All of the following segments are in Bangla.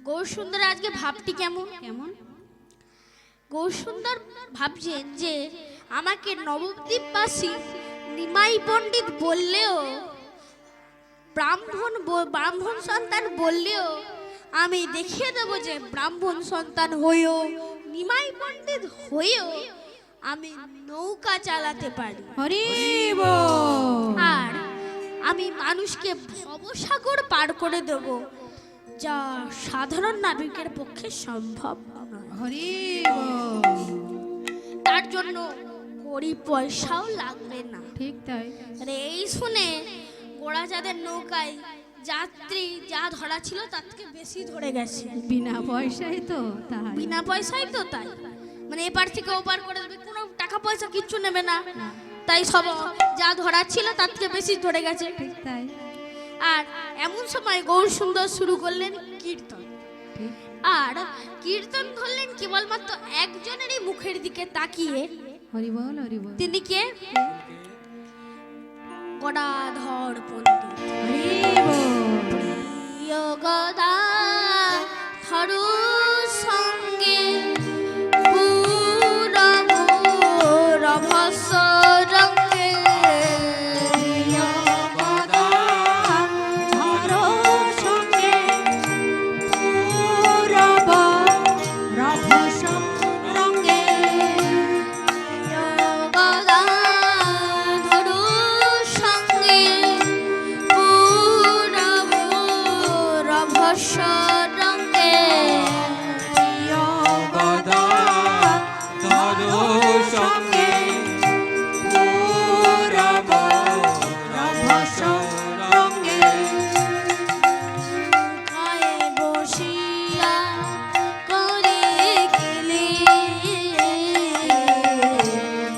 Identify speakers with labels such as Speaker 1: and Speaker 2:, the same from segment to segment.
Speaker 1: গৌরসুন্দর আজকে ভাবটি কেমন
Speaker 2: কেমন?
Speaker 1: গৌরসুন্দর ভাবছেন যে আমাকে নবদ্বীপবাসী নিমাই পণ্ডিত বললেও, ব্রাহ্মণ সন্তান বললেও আমি দেখিয়ে দেবো যে ব্রাহ্মণ সন্তান হয়েও, নিমাই পণ্ডিত হয়েও আমি নৌকা চালাতে পারি।
Speaker 2: হরি বল।
Speaker 1: আর আমি মানুষকে ভবসাগর পার করে দেব, যা সাধারণ নাবিকের পক্ষে সম্ভব নয়।
Speaker 2: হরি বল।
Speaker 1: তার জন্য কড়ি পয়সাও লাগবে না।
Speaker 2: ঠিক তাই।
Speaker 1: আরে এই শুনে গোড়াচাঁদের নৌকায় যাত্রী যা ধরা ছিল তার থেকে বেশি ধরে গেছে।
Speaker 2: বিনা পয়সায় তো তাই।
Speaker 1: বিনা পয়সায় তো তাই, মানে এপার থেকে ওপার করে দেবে, কোনো টাকা পয়সা কিচ্ছু নেবে না। তাই সব যা ধরা ছিল তার থেকে বেশি ধরে গেছে।
Speaker 2: ঠিক তাই।
Speaker 1: আর এমন সময় গৌরসুন্দর শুরু করলেন কীর্তন।
Speaker 2: ঠিক।
Speaker 1: আর কীর্তন ধরলেন কেবলমাত্র একজনেরই মুখের দিকে তাকিয়ে।
Speaker 2: হরি বল, হরি বল।
Speaker 1: তিনি কে? গদাধর পণ্ডিত।
Speaker 2: হরি বল।
Speaker 1: প্রিয় গদাধর সঙ্গে পুরব রভস রঙ্গে,
Speaker 2: প্রিয় গদাধর সঙ্গে পুরব রভস রঙ্গে,
Speaker 1: প্রিয় গদাধর সঙ্গে পুরব রভস রঙ্গে,
Speaker 2: প্রিয় গদাধর সঙ্গে পুরব রভস রঙ্গে,
Speaker 1: গায়ে বসিয়া করে গেলে,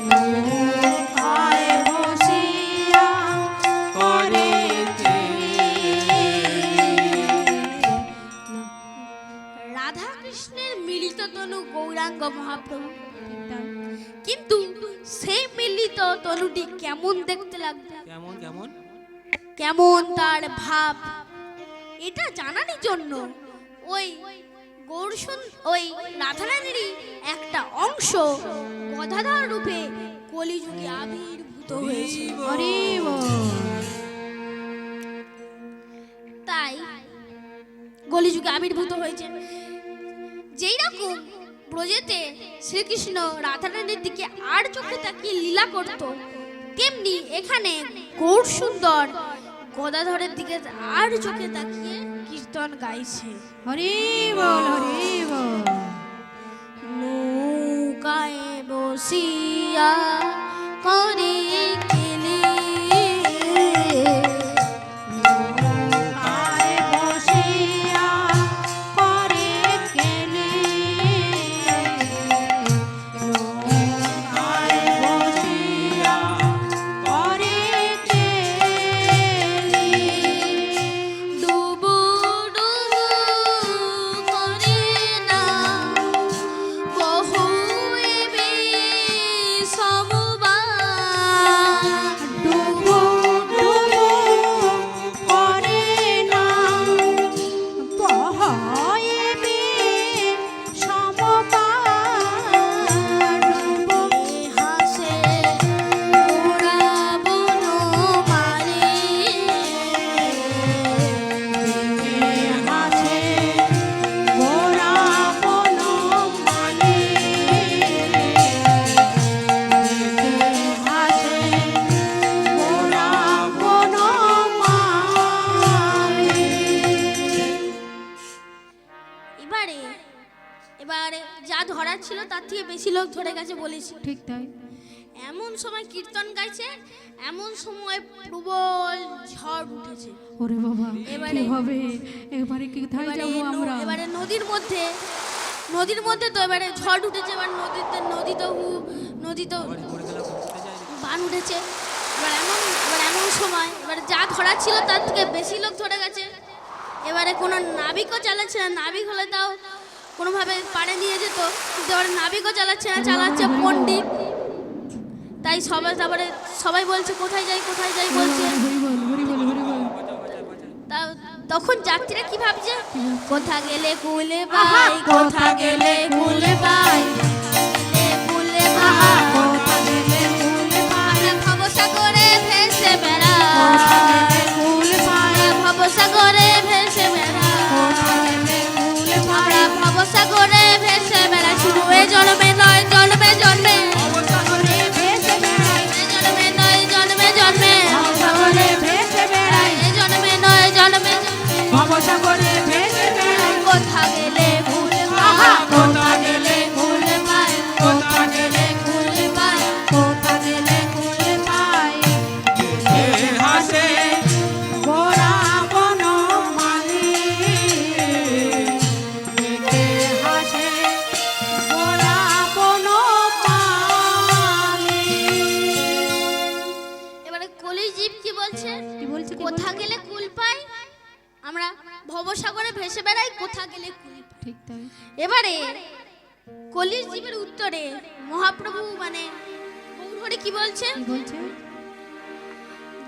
Speaker 2: নৌকায় বসিয়া করে
Speaker 1: রাধা কৃষ্ণের মিলিত তনু গৌরাঙ্গ মহাপ্রভু।
Speaker 2: ঠিক তাই।
Speaker 1: কিন্তু সেই মিলিত তনুটি কেমন দেখতে লাগবে,
Speaker 3: কেমন কেমন
Speaker 1: কেমন তার ভাব, এটা জানার জন্য ওই ওই রাধারানীরই একটা অংশ গদাধর রূপে কলিযুগে আবির্ভূত হয়েছে।
Speaker 2: হরি বল।
Speaker 1: তাই কলিযুগে আবির্ভূত হয়েছে। যেই রকম ব্রজেতে শ্রীকৃষ্ণ রাধারানীর দিকে আর চোখে তাকিয়ে লীলা করত, তেমনি এখানে গৌরসুন্দর গদাধরের দিকে আর চোখে তাকিয়ে কীর্তন গাইছে।
Speaker 2: হরি বল, হরি বল।
Speaker 1: নৌকায় বসিয়া করে গেলে,
Speaker 2: নৌকায় বসিয়া করে গেলে, নৌকায় বসিয়া করে গেলে,
Speaker 1: ডুবু ডুবু করে না বহু এবে সমবায়,
Speaker 2: ডুবু ডুবু করে না বহাইবে সমবায়, ডুবু
Speaker 1: হাসে উড়াবন মারে,
Speaker 2: হাসে গোরা বন মানে, হাসে গোরা বন মানে।
Speaker 1: এবারে যা ধরা ছিল তার থেকে বেশি লোক ধরে গেছে বলেছি।
Speaker 2: ঠিক তাই।
Speaker 1: এমন সময় কীর্তন গাইছে, এমন সময় প্রবল ঝড় উঠেছে।
Speaker 2: ওরে বাবা,
Speaker 1: এবারে-
Speaker 2: কি হবে? এবারে কোথায়
Speaker 1: এবারে
Speaker 2: যাবো আমরা?
Speaker 1: এবারে নদীর মধ্যে তো এবারে ঝড় উঠেছে। এবার নদী তো বান উঠেছে। এবার এমন সময় এবার যা ধরা ছিল তার থেকে বেশি লোক ধরে গেছে। এবারে কোনো নাবিকও চালাচ্ছে না। নাবিক হলে তাও কোনোভাবে পাড়ে নিয়ে যেত, কিন্তু এবারে নাবিকও চালাচ্ছে না, চালাচ্ছে পণ্ডিত। তাই সবাই বলছে কোথায় যাই বলছে।
Speaker 2: হরি বল, হরি বল, হরি বল।
Speaker 1: তখন যাত্রীরা কি ভাবছে, কোথা গেলে কুলে পাই, কোথা গেলে কুলে পাই, কুলে পাই,
Speaker 2: কোথা গেলে কুল পাই,
Speaker 1: আমরা ভবসাগরে ভেসে বেড়াই,
Speaker 2: কুল পাই,
Speaker 1: ভবসাগরে ভেসে বেড়াই,
Speaker 2: কোথা গেলে কুল পাই,
Speaker 1: আমরা ভবসাগরে ভেসে বেড়াই, শুধু এ জন্মে নয় জন্মে জন্মে,
Speaker 2: ভবসাগরে ভেসে বেড়াই,
Speaker 1: এ জন্মে নয় জন্মে জন্মে,
Speaker 2: ভবসাগরে ভেসে বেড়াই,
Speaker 1: এ জন্মে নয় জন্মে জন্মে,
Speaker 2: ভবসাগরে ভেসে বেড়াই,
Speaker 1: কোথা গেলে কুলে
Speaker 2: আহা,
Speaker 1: পাই, কোথা গেলে কুলে পাই, কোথা গেলে কুলে পাই,
Speaker 2: কোথা গেলে কুল পাই,
Speaker 3: হাসে
Speaker 2: গোরা বনমালী, দেখে হাসে গোরা বনমালী।
Speaker 1: এবারে কলি জীব কি বলছে,
Speaker 2: কি বলছে, কি
Speaker 1: কোথা
Speaker 2: বলছে?
Speaker 1: গেলে কুল পাই, আমরা ভবসাগরে ভেসে বেড়াই, কোথা গেলে কুল পাই।
Speaker 2: ঠিক তাই।
Speaker 1: এবারে কলির জীবের উত্তরে মহাপ্রভু মানে গৌরহরি কি বলছে,
Speaker 2: কি বলছে?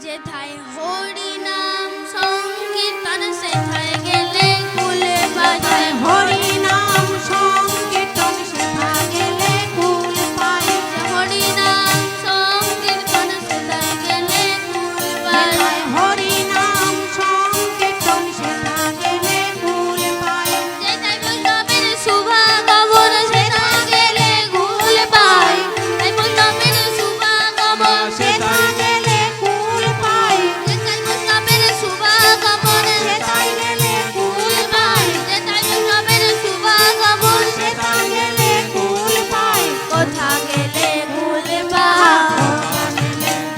Speaker 1: যেথায় হরি নাম সংকীর্তন সেথায় গেলে কুল পাই,
Speaker 2: হরি নাম সংকীর্তন সেথা গেলে কুল পাই,
Speaker 1: হরি নাম সংকীর্তন সেথায় গেলে কুল পাই,
Speaker 2: হরি নাম সংকীর্তন সেথা গেলে কুল পাই,
Speaker 1: যেথায় বৈষ্ণবের শুভাগমন সেথায় গেলে কুল পাই, তাই বৈষ্ণবের শুভাগমন
Speaker 2: সেথা গেলে কুল পাই,
Speaker 1: যেথায় বৈষ্ণবের শুভাগমন
Speaker 2: সেথায় গেলে কুল পাই,
Speaker 1: যেথায় বৈষ্ণবের শুভাগমন
Speaker 2: সেথা গেলে কুল পাই,
Speaker 1: কোথা গেলে কুল পাই,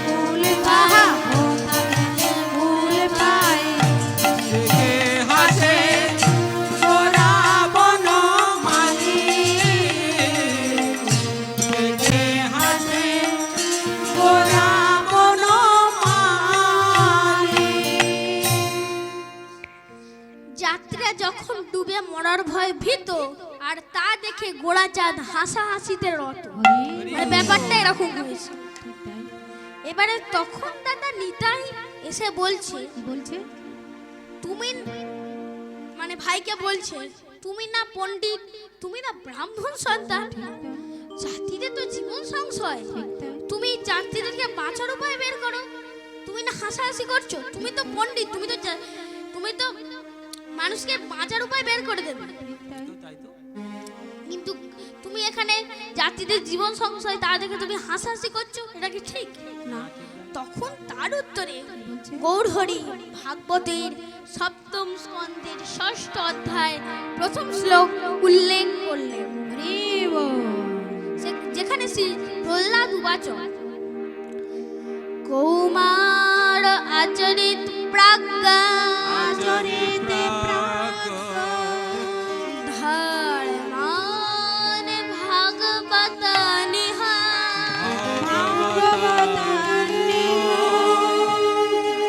Speaker 2: কুল পাহা, কোথা গেলে কুল পাই,
Speaker 3: দেখে হাসে
Speaker 2: গোরা বনমালী,
Speaker 3: দেখে হাসে
Speaker 2: গোরা বনমালী।
Speaker 1: যাত্রীরা যখন ডুবে মরার ভয় ভীত, আর তা দেখে গোড়াচাঁদ হাসাহাসিতে রত, মানে ব্যাপারটা এরকম হয়েছে।
Speaker 2: ঠিক তাই।
Speaker 1: এবারে তখন দাদা নিতাই এসে বলছে,
Speaker 2: কি বলছে?
Speaker 1: তুমি মানে ভাইকে বলছে, তুমি না পণ্ডিত, তুমি না ব্রাহ্মণ সন্তান, জাতিদের তো জীবন সংশয়,
Speaker 2: ঠিক তাই।
Speaker 1: তুমি জাতিদেরকে বাঁচার উপায় বের করো, তুমি না হাসাহাসি করছো, তুমি তো পণ্ডিত, তুমি তো মানুষকে বাঁচার উপায় বের করে দেবে,
Speaker 2: ঠিক তাই।
Speaker 3: তাই তো
Speaker 1: কিন্তু তুমি এখানে জাতিদের জীবন সংশয় তা দেখে তুমি হাসাহাসি করছো, এটা কি ঠিক না? তখন তার উত্তরে
Speaker 2: বলছে?
Speaker 1: গৌরহরি ভাগবতের সপ্তম স্কন্ধের 6ষ্ঠ অধ্যায় প্রথম শ্লোক উল্লেখ করলেন,
Speaker 2: হরি বল।
Speaker 1: যেখানে শ্রী প্রহ্লাদ উবাচ, কৌমার আচরিত প্রাজ্ঞা
Speaker 2: আচরিতে
Speaker 1: ধর্মান ভাগবত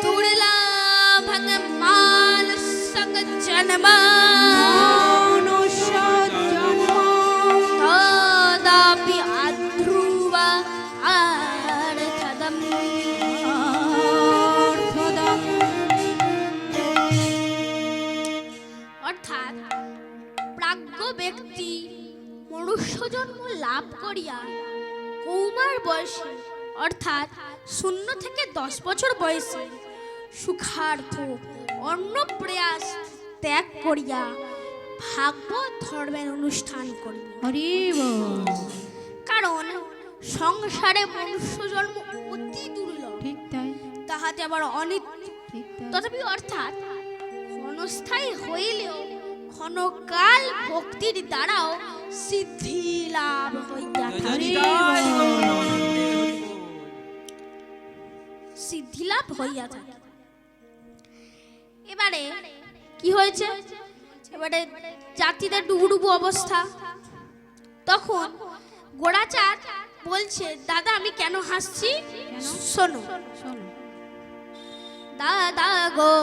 Speaker 1: তুড়লা ভগমান সঙ্গ জন্ম তদাপি আধ্রুব আর্থদম। অর্থাৎ প্রাজ্ঞ ব্যক্তি মনুষ্য জন্ম লাভ করিয়া কৌমার বয়সে অর্থাৎ 0 থেকে 10 বছর বয়সে সুখার্থ অন্য প্রয়াস ত্যাগ করিয়া ভাগবত ধর্মের অনুষ্ঠান করিবে,
Speaker 2: হরি বল।
Speaker 1: কারণ সংসারে মনুষ্য জন্ম অতি দুর্লভ,
Speaker 2: ঠিক তাই।
Speaker 1: তাহাতে আবার অনিত্য,
Speaker 2: ঠিক তাই।
Speaker 1: তথাপি অর্থাৎ ক্ষণস্থায়ী হইলেও ক্ষণকাল ভক্তির দ্বারাও সিদ্ধি লাভ হইয়া থাকে, সিদ্ধি লাভ হইয়া থাকে। এবারে কি হয়েছে, এবারে জাতিদের ডুবুডুবু অবস্থা, তখন গোড়াচাঁদ বলছে, দাদা আমি কেন হাসছি শোনো,
Speaker 2: শোনো।
Speaker 1: দাদা গো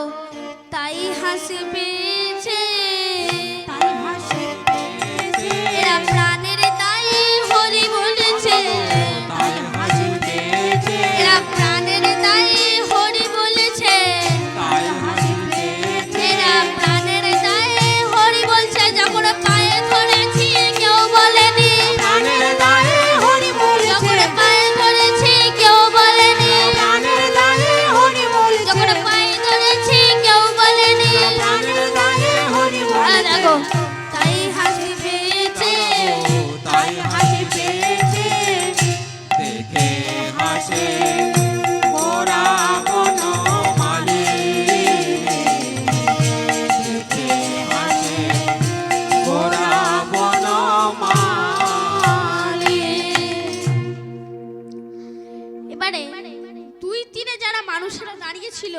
Speaker 1: তাই হাসি পেয়েছে,
Speaker 2: তাই হাসি পেয়েছে,
Speaker 1: এরা প্রাণের তাই হরি বলেছে,
Speaker 2: তাই হাসি পেয়েছে,
Speaker 1: এরা প্রাণের তাই হরি বলেছে,
Speaker 3: তাই
Speaker 2: হাসি পেয়েছে,
Speaker 1: দেখো তাই হাসি পেয়েছে
Speaker 3: তাই হাসি পেয়েছে দেখে হাসে গোরা বনমালী দেখে হাসে গোরা বনমালী।
Speaker 1: এবারে দুই তীরে যারা মানুষেরা দাঁড়িয়ে ছিল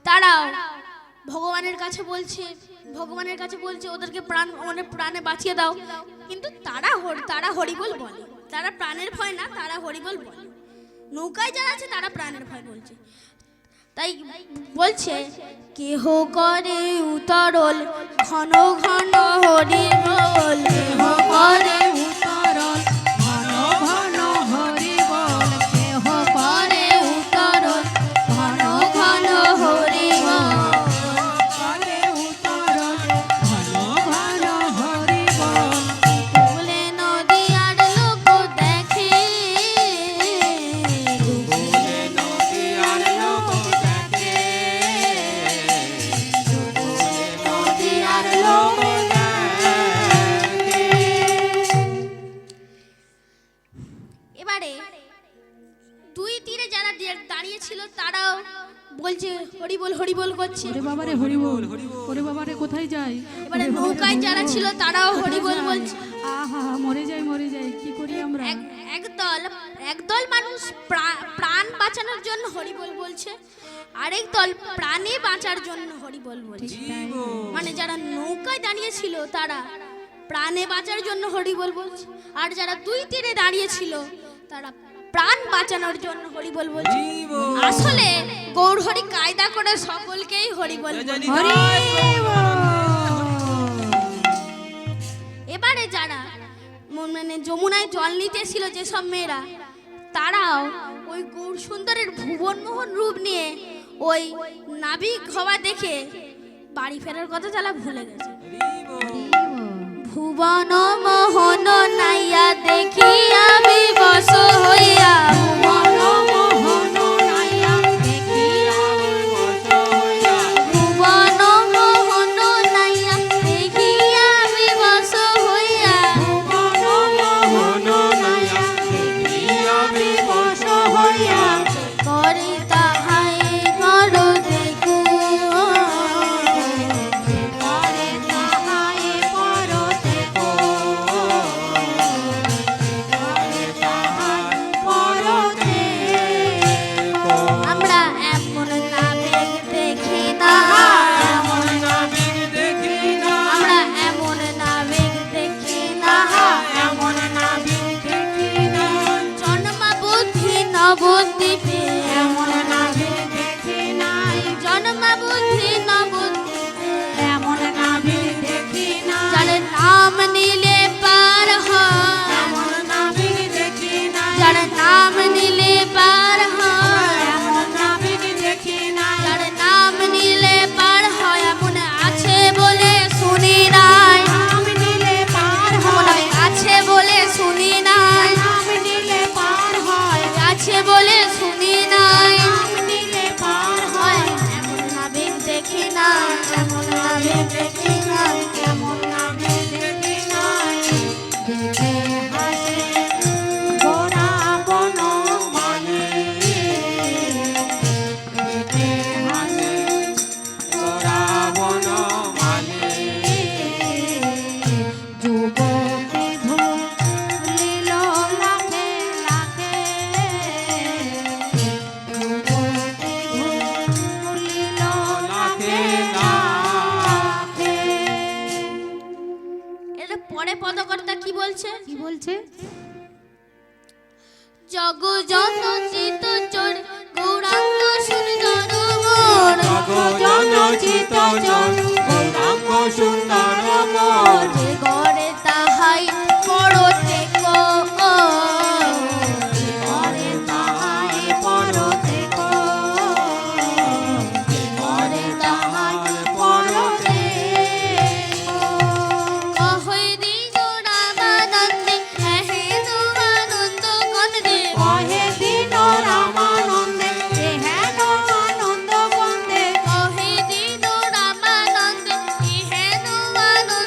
Speaker 1: তারাও ভগবানের কাছে বলছে ওদেরকে প্রাণে বাঁচিয়ে দাও, কিন্তু তারা হরিবল বলে, তারা প্রাণের ভয় না, তারা হরিবল বলে। নৌকায় যারা আছে তারা প্রাণের ভয় বলছে, তাই বলছে কেহ করে উতরল ঘন ঘন হরিবল, কেহ করে
Speaker 2: উতরল ঘন ঘন হরি বল, কেহ করে উতরল ঘন ঘন হরি বল, করে উতরল ঘন ঘন হরি বল।
Speaker 1: বলে নদী আর লোক দেখে,
Speaker 3: বলে নদী আর লোক দেখে বলে নদী আর লোক দেখে।
Speaker 1: এবারে দুই তীরে যারা দাঁড়িয়ে ছিল তারাও বলছে হরিবল হরিবল করছে।
Speaker 2: ওরে বাবারে হরি বল, ওরে বাবারে কোথায় যাই?
Speaker 1: এবারে নৌকায় যারা ছিল তারাও হরিবল বলছে।
Speaker 2: আহা মরে যাই, কি করি আমরা?
Speaker 1: একদল মানুষ প্রাণ বাঁচানোর জন্য হরিবল বলছে, আরেক দল প্রাণে বাঁচার জন্য হরিবল বলছে। মানে যারা নৌকায় দাঁড়িয়ে ছিল তারা প্রাণে বাঁচার জন্য হরিবল বলছে, আর যারা দুই তীরে দাঁড়িয়ে ছিল তারা প্রাণ বাঁচানোর জন্য হরিবল বলছে। আসলে গৌরহরি কায়দা করে সকলকেই হরিবল বলছে।
Speaker 2: হরি বল।
Speaker 1: এবারে যারা মানে যমুনায় জল নিতে ছিল যেসব মেয়েরা, তারাও ওই গৌর সুন্দরের ভুবনমোহন রূপ নিয়ে ওই নাবিক হওয়া দেখে বাড়ি ফেরার কথা তারা ভুলে গেছে। ভুবন মোহন নাইয়া দেখিয়া বিবশ হইয়া, ভুবন মোহন নাইয়া দেখিয়া ভুবন মোহন নাইয়া দেখিয়া বিবশ হইয়া,
Speaker 3: মোহন নাইয়া দেখিয়া বিবশ হইয়া
Speaker 1: করে তাহাই কর দেখু,
Speaker 2: করে তাহাই পর দেখো, করে তাহাই পর দেখো।
Speaker 1: আমরা এমন নাবিক দেখি না,
Speaker 3: এমন নাবিক দেখি না
Speaker 1: আমরা এমন নাবিক দেখি না,
Speaker 3: এমন নাবিক দেখি না
Speaker 1: জন্মা বুদ্ধি নবদ্বীপে,
Speaker 2: এমন নাবিক দেখি নাই,
Speaker 1: জন্মা বুদ্ধি নবদ্বীপে,
Speaker 2: এমন নাবিক দেখি নাই,
Speaker 1: যার নাম নিলে পার হয়,
Speaker 2: এমন নাবিক দেখি নাই,
Speaker 1: যার নাম নিলে পার হয়,
Speaker 2: এমন নাবিক দেখি নাই,
Speaker 1: যার নাম নিলে পার হয়, এমন আছে বলে শুনি নাই,
Speaker 2: নাম নিলে পার
Speaker 1: এমন
Speaker 2: হয়,
Speaker 1: আছে বলে শুনি নাই,
Speaker 2: নাম নিলে পার হয়,
Speaker 1: আছে বলে শুনি নাই,
Speaker 2: নাম নিলে পার হয়,
Speaker 1: এমন নাবিক দেখি না, এমন নাবিক দেখি না,
Speaker 2: এমন নাবিক দেখি নাই। দেখে হাসে গোরা বনমালী, দেখে হাসে
Speaker 3: গোরা বনমালী।
Speaker 2: যুবতী ধুলিল লাখে লাখে, যুবতী ধুলিল লাখে লাখে।
Speaker 1: এটা পরে পদকর্তা কি বলছে?
Speaker 2: কি বলছে?
Speaker 1: জগ জন চিত চোর গৌরাঙ্গ সুন্দর মোর,
Speaker 3: জগজন চিত জন গৌরাঙ্গ সুন্দর মোর।
Speaker 1: যে গড়ে তাহাই পড়তে কো,
Speaker 2: করে তাহাই পর দেখো, করে তাহাই পর দেখো।
Speaker 1: কহই দিন রামানন্দে হেন আনন্দ কন্দে,
Speaker 2: কহে দিন রামানন্দে হেন আনন্দ বন্দে,
Speaker 1: কহে দিন রামানন্দে হেন আনন্দ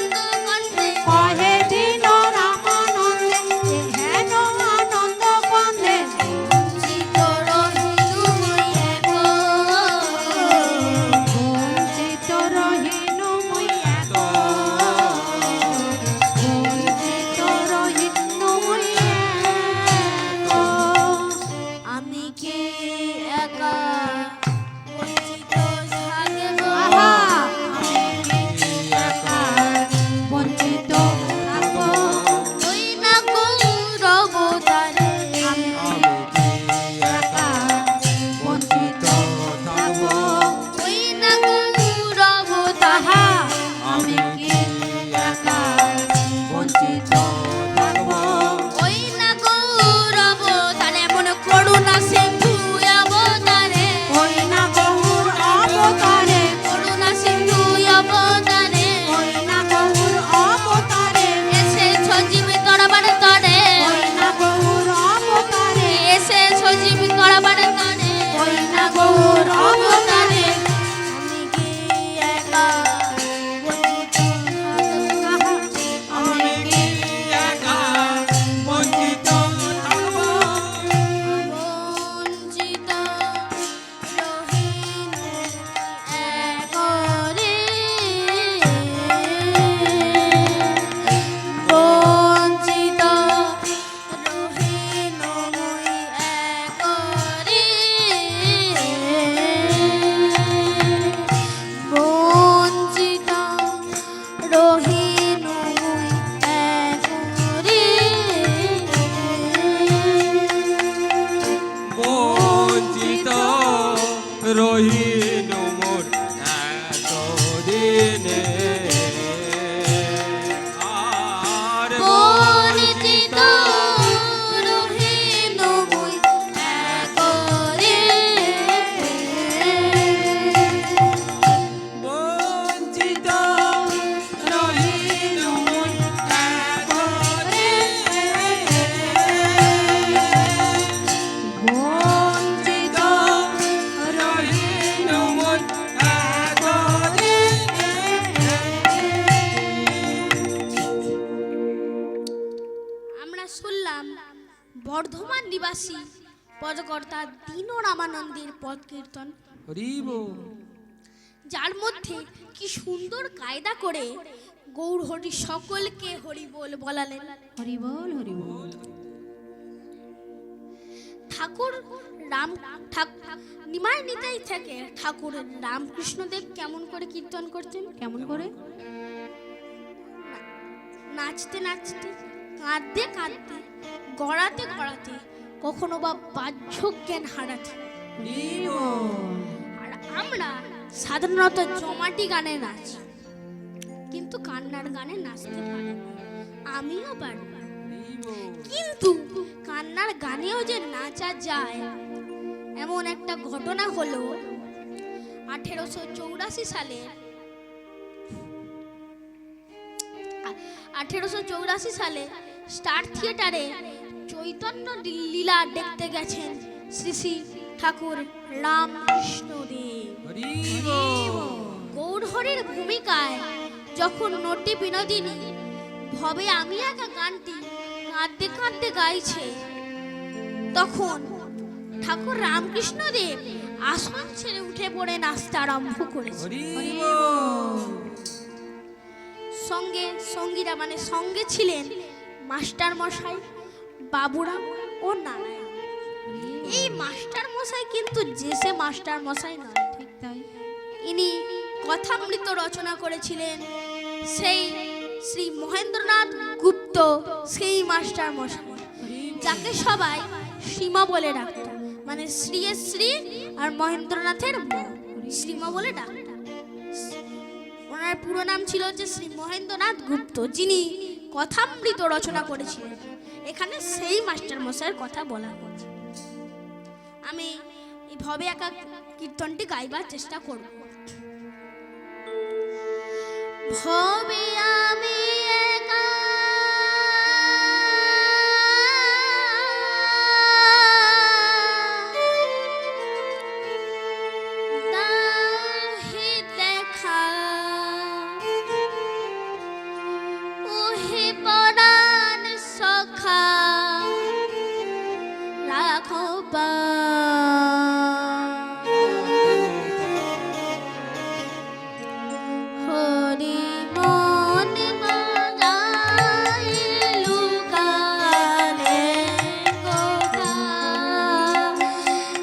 Speaker 1: বর্ধমান নিবাসী পদকর্তা দীন রামানন্দের পদ কীর্তন,
Speaker 3: হরি বল।
Speaker 1: যার মধ্যে কি সুন্দর কায়দা করে গৌর হরি সকলকে হরি বল বলালেন।
Speaker 2: হরি বল হরি বল।
Speaker 1: ঠাকুর রাম নিমাই নিতাই থেকে ঠাকুর রামকৃষ্ণদেব কেমন করে কীর্তন করতেন?
Speaker 2: কেমন করে?
Speaker 1: নাচতে নাচতে, কাঁদতে কাঁদতে, গড়াতে গড়াতে, কখনো বা বাহ্য জ্ঞান হারাতে।
Speaker 3: হরি বল।
Speaker 1: আর আমরা সাধারণত জমাটি গানে নাচি, কিন্তু কান্নার গানে নাচতে পারি না। আমিও পারি না।
Speaker 3: হরি বল।
Speaker 1: কিন্তু কান্নার গানেও যে নাচা যায় এমন একটা ঘটনা হলো 1884 সালে 1884 সালে স্টার থিয়েটারে চৈতন্য লীলা দেখতে গেছেন শ্রী শ্রী ঠাকুর রামকৃষ্ণ দেব।
Speaker 3: হরি বল।
Speaker 1: গৌরহরির ভূমিকায় যখন নটি বিনোদিনী ভবে আমি একা গানটি কাঁদতে কাঁদতে গাইছে, তখন ঠাকুর রামকৃষ্ণ দেব আসন ছেড়ে উঠে পড়ে নাচতে আরম্ভ করেছে।
Speaker 3: হরি বল।
Speaker 1: সঙ্গে সঙ্গীরা মানে সঙ্গে ছিলেন মাস্টার মশাই, বাবুরাম ও নারায়ণ। এই মাস্টার মশাই কিন্তু যে সে মাস্টার মশাই নয়,
Speaker 2: ঠিক তাই।
Speaker 1: ইনি কথামৃত রচনা করেছিলেন সেই শ্রী মহেন্দ্রনাথ গুপ্ত, সেই মাস্টার মশাই যাকে সবাই শ্রীমা বলে ডাকত, মানে শ্রী এর শ্রী আর মহেন্দ্রনাথের ম, শ্রীমা বলে ডাকত। ওনার পুরো নাম ছিল যে শ্রী মহেন্দ্রনাথ গুপ্ত, যিনি কথামৃত রচনা করেছিলেন। এখানে সেই মাস্টার মশাইয়ের কথা বলা হচ্ছে। আমি এই ভবে একা কীর্তনটি গাইবার চেষ্টা করব। ভবে আমি একা দাহি দেখা, ওহে পরাণ সখা রাখো বা হরি মন বাজায় লুকালে কোথা,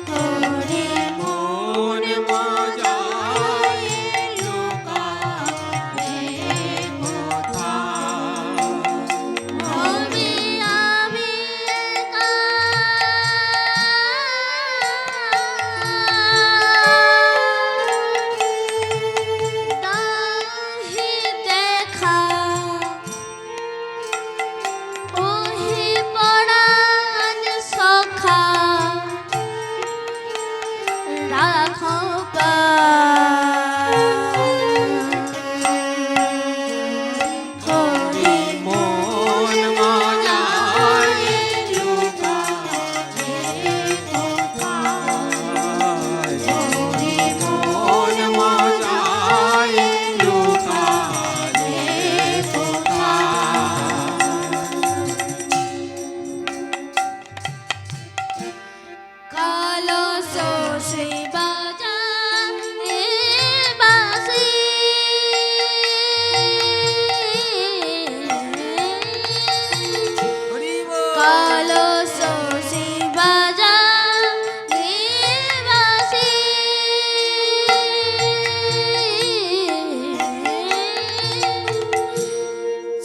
Speaker 1: হরি
Speaker 3: মন মজায় লুকালে কোথা।
Speaker 1: ভবে আমি একা দাহি দেখা, ওহে পরাণ সখা রাখো হরি
Speaker 3: মন মজায় লুকালে কোথা। হরি মন মজায় লুকালে কোথা।
Speaker 1: কালো সে বাজা এ বাসি,
Speaker 3: হরি বল।
Speaker 1: কালো সে বাজা এ বাসি,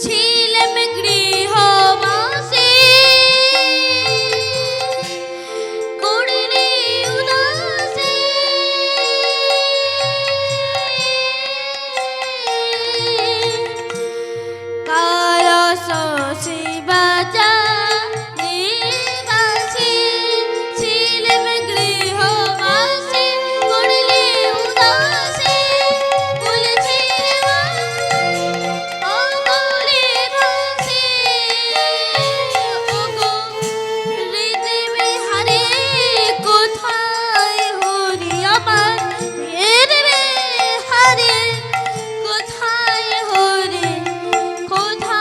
Speaker 1: ছিলেম গৃহবাসী করিলে উদাসী, কালস শিবাজা নিবাসী, ছিলেম গৃহবাসী করিলে উদাসী, বলেছি অগলে ভাসি, ওগো হৃদয় বিহারে কোথায় হরি আমার, হৃদয় বিহারে কোথায় হরি, কোথা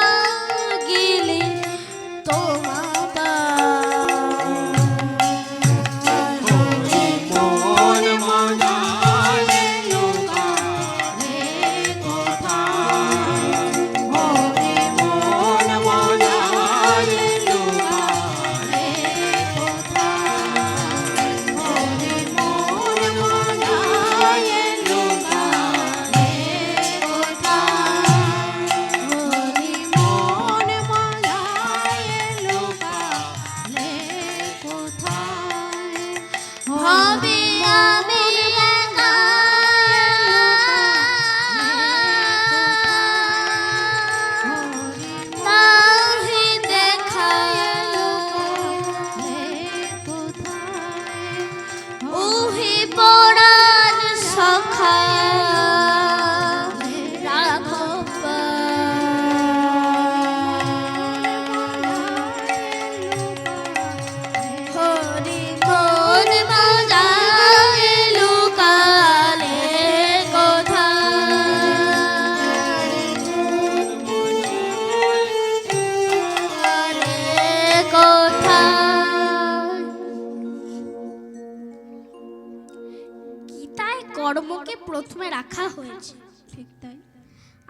Speaker 1: প্রথমে রাখা হয়েছে।
Speaker 2: ঠিক তাই।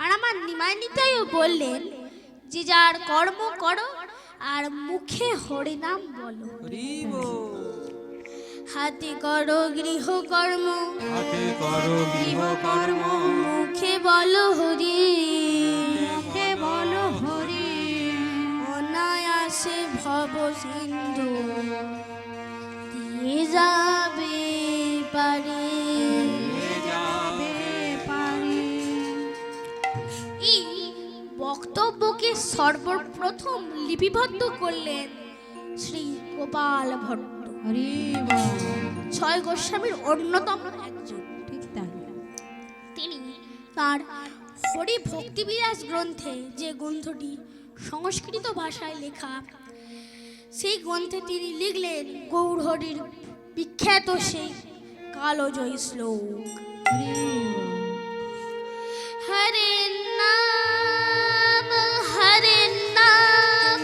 Speaker 1: আর আমার নিমাই নিতাইও বললেন যে যার কর্ম করো আর মুখে হরিনাম বলো।
Speaker 3: হরি বল।
Speaker 1: হাতে করো গৃহকর্ম,
Speaker 3: হাতে করো গৃহকর্ম,
Speaker 1: মুখে বলো হরি,
Speaker 2: মুখে বলো হরি।
Speaker 1: অনায়াসে ভব সিন্ধু দিয়ে যাবে পারে।
Speaker 2: যাবে পারি।
Speaker 1: এই বক্তব্যকে সর্বপ্রথম লিপিবদ্ধ করলেন শ্রী গোপাল ভট্ট,
Speaker 2: হরি বল।
Speaker 1: ছয় গোস্বামীর অন্যতম একজন।
Speaker 2: ঠিক তাই।
Speaker 1: তিনি তার হরি ভক্তিবিলাস গ্রন্থে, যে গ্রন্থটি সংস্কৃত ভাষায় লেখা, সেই গ্রন্থে তিনি লিখলেন গৌর হরির বিখ্যাত সেই কালজয়ী শ্লোক,
Speaker 2: হরি বল।
Speaker 1: হরে নাম হরে নাম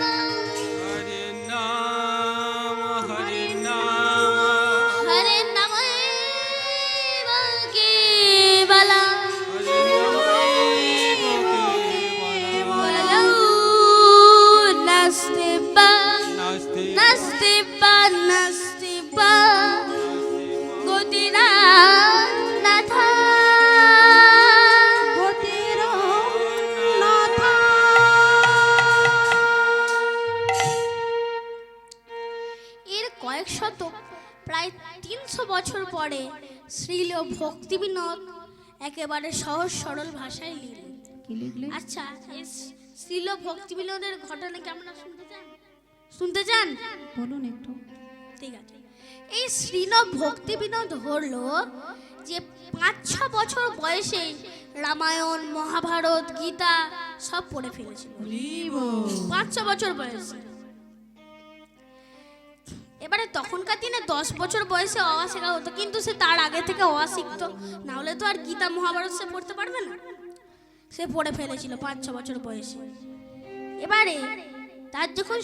Speaker 3: হরে নাম হরে নাম,
Speaker 1: হরে নাম কেবলম
Speaker 3: হরে নাম কেবলম,
Speaker 1: নাস্তি বা
Speaker 3: নাস্তি
Speaker 1: নাস্তি বা নাস্তি বা গতিরা নাথা।
Speaker 2: গতির নাথা।
Speaker 1: এর কয়েক শতক প্রায় 300 বছর পরে শ্রীল ভক্তিবিনোদ একেবারে সহজ সরল ভাষায় লিখলেন।
Speaker 2: কি লিখলে?
Speaker 1: আচ্ছা, এই শ্রীল ভক্তিবিনোদের ঘটনা কি আপনারা শুনতে চান? শুনতে চান?
Speaker 2: বলুন একটু।
Speaker 1: ঠিক আছে। এই শ্রীল ভক্তিবিনোদ হলো যে 5-6 বছর বয়সে রামায়ণ, মহাভারত, গীতা সব পড়ে ফেলেছিল।
Speaker 2: হরি বল।
Speaker 1: 5-6 বছর বয়সে। এবারে তখনকার দিনে 10 বছর বয়সে অ শেখা হতো, কিন্তু সে তার আগে থেকে অ শিখতো, না হলে তো আর গীতা মহাভারত সে পড়তে পারবে না। সে পড়ে ফেলেছিল 5-6 বছর বয়সে। এবারে তার যখন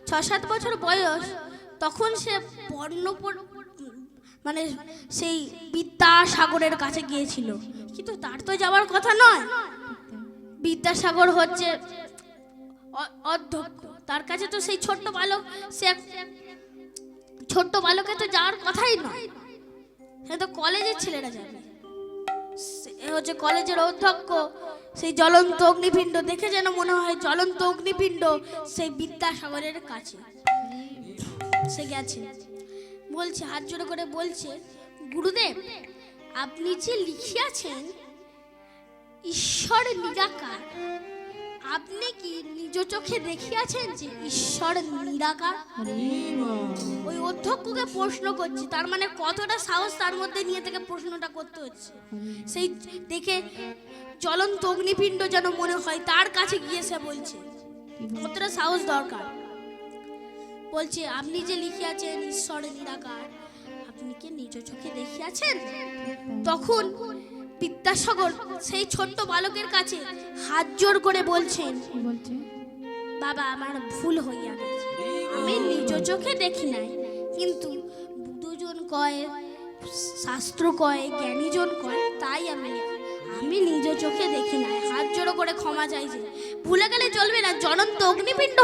Speaker 1: 6-7 বছর বয়স, তখন সে মানে সেই বিদ্যাসাগরের কাছে গিয়েছিল, কিন্তু তার তো যাওয়ার কথা নয়। বিদ্যাসাগর হচ্ছে অধ্যক্ষ, তার কাছে তো সেই ছোট্ট বালক, সে ছোট্ট বালকে তো যাওয়ার কথাই নয়, সে তো কলেজের ছেলেরা যাবে। সে হচ্ছে কলেজের অধ্যক্ষ। সেই জ্বলন্ত অগ্নিপিণ্ড দেখে যেন মনে হয় জ্বলন্ত অগ্নিপিণ্ড সেই বিদ্যাসাগরের কাছে সে গেছে। বলছে, হাত জোড়ো করে বলছে, গুরুদেব, আপনি যে লিখিয়াছেন ঈশ্বর নিরাকার, আপনি কি নিজ চোখে দেখিয়াছেন যে ঈশ্বর নিরাকার?
Speaker 2: হরি বল।
Speaker 1: ওই অধ্যক্ষকে প্রশ্ন করছে, তার মানে কতটা সাহস তার মধ্যে নিয়ে থেকে প্রশ্নটা করতে হচ্ছে। সেই দেখে জ্বলন্ত অগ্নিপিণ্ড যেন মনে হয় তার কাছে গিয়ে সে বলছে, কতটা সাহস দরকার। বলছে, আপনি যে লিখিয়াছেন ঈশ্বর নিরাকার, আপনি কি নিজ চোখে দেখিয়াছেন? তখন বিদ্যাসাগর সেই ছোট্ট বালকের কাছে হাত জোর করে বলছেন,
Speaker 2: কি বলছে?
Speaker 1: বাবা, আমার ভুল হইয়া গেছে, আমি নিজ চোখে দেখি নাই, কিন্তু দুজন কয়, শাস্ত্র কয়, জ্ঞানীজন কয়, তাই আমি লিখি, আমি নিজ চোখে দেখি নাই। হাত জোড়ো করে ক্ষমা চাইছে। ভুলে গেলে চলবে না, জ্বলন্ত অগ্নিপিণ্ড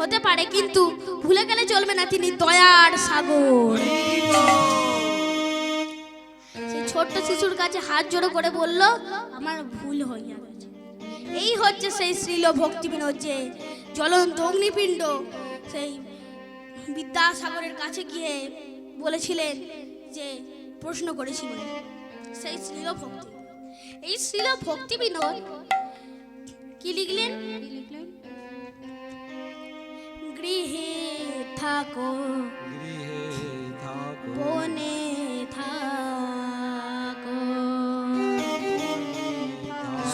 Speaker 1: হতে পারে, কিন্তু ভুলে গেলে চলবে না তিনি দয়ার সাগর। সেই ছোট্ট শিশুর কাছে হাত জোড়ো করে বলল, আমার ভুল হইয়া গেছে। এই হচ্ছে সেই শ্রীল ভক্তিবিনোদ, যে জ্বলন্ত অগ্নিপিণ্ড সেই বিদ্যাসাগরের কাছে গিয়ে বলেছিলেন, যে প্রশ্ন করেছিলেন, সেই শ্রীল ভক্তি। এই শ্রীল ভক্তিবিনোদ কি লিখলেন?
Speaker 2: কি লিখলেন?
Speaker 1: গৃহে থাকো,
Speaker 3: গৃহে থাকো,
Speaker 1: বনে থাকো,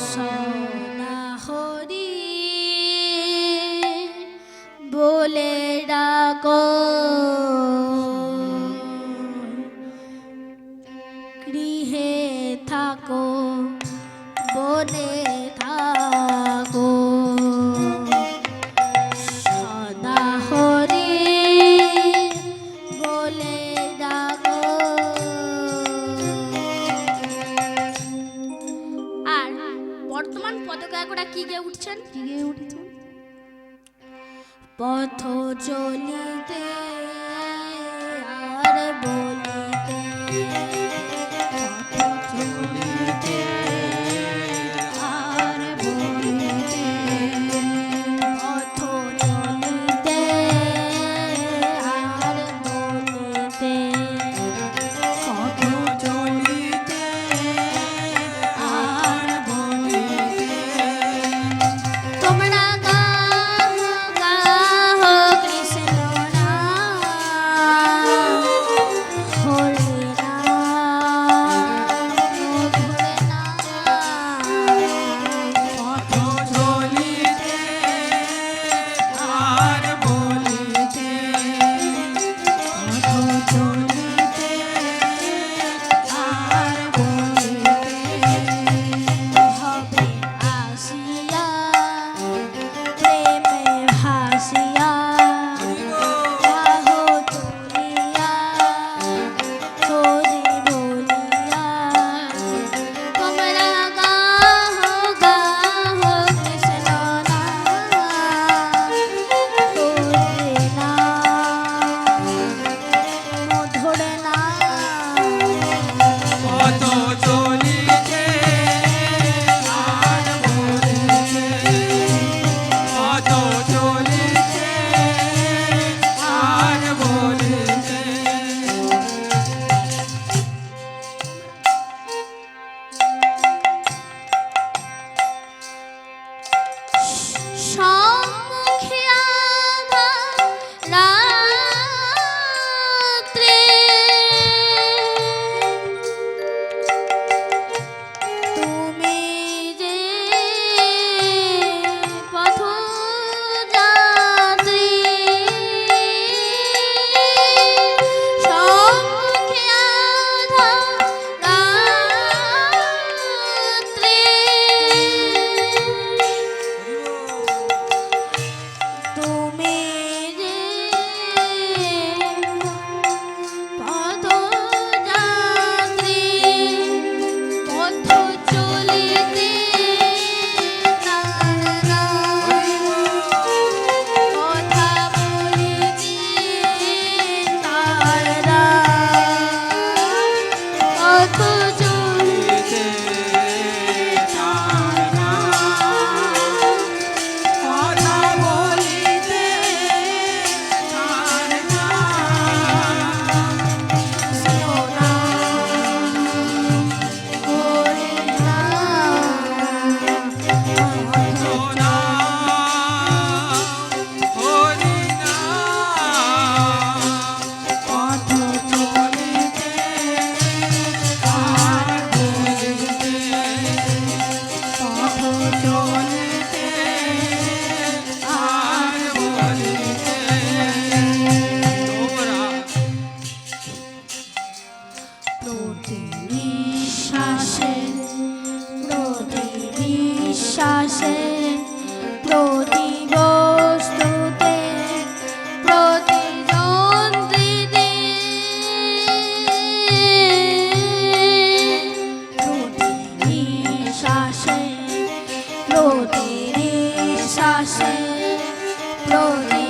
Speaker 1: সদা হরি বলে ডাকো, গৃহে থাকো, বনে থাকো, সদা হরি বলে ডাকো। বর্তমান পদগায়করা কি গেয়ে উঠছেন?
Speaker 2: কি গেয়ে উঠেছে?
Speaker 1: পথ চলিতে আর বলিতে,
Speaker 2: পথ চলিতে আর বলিতে,
Speaker 1: পথ চলিতে আর বলিতে,
Speaker 2: পথ চলিতে আর বলিতে,
Speaker 1: তোমরা গাহ গাহ কৃষ্ণ নাম, হরে নাম, মধুর নাম।
Speaker 2: পথ চলিতে আর বলিতে, পথ চলিতে আর বলিতে,
Speaker 1: হবে আসিয়া প্রেমে ভাসিয়া, গাহ তুলিয়া হরি বলিয়া, তোমরা গাহ গাহ কৃষ্ণ নাম, হরে নাম, মধুর নাম।
Speaker 3: পথ চলিতে আর বলিতে, পথ চলিতে আর বলিতে।
Speaker 1: সম্মুখে আঁধার রাত্রে, তুমি যে পথযাত্রী, সম্মুখে আঁধার রাত্রে, তুমি যে পথযাত্রী, পথ চলিতে নানা কথা বলিতে তারা, পথ চলিতে
Speaker 3: কথা বলিতে তার নাম।
Speaker 1: সোনা হরে নাম,
Speaker 3: সোনা হরি নাম।
Speaker 2: পথ চলিতে আর বলিতে, পথ চলিতে
Speaker 3: আর বলিতে। তোমরা
Speaker 1: প্রতি নিঃশ্বাসে, প্রতি নিঃশ্বাসে, প্রতি বস্তুতে, প্রতি যন্ত্রীতে, প্রতি নিঃশ্বাসে, প্রতি নিঃশ্বাসে, প্রতি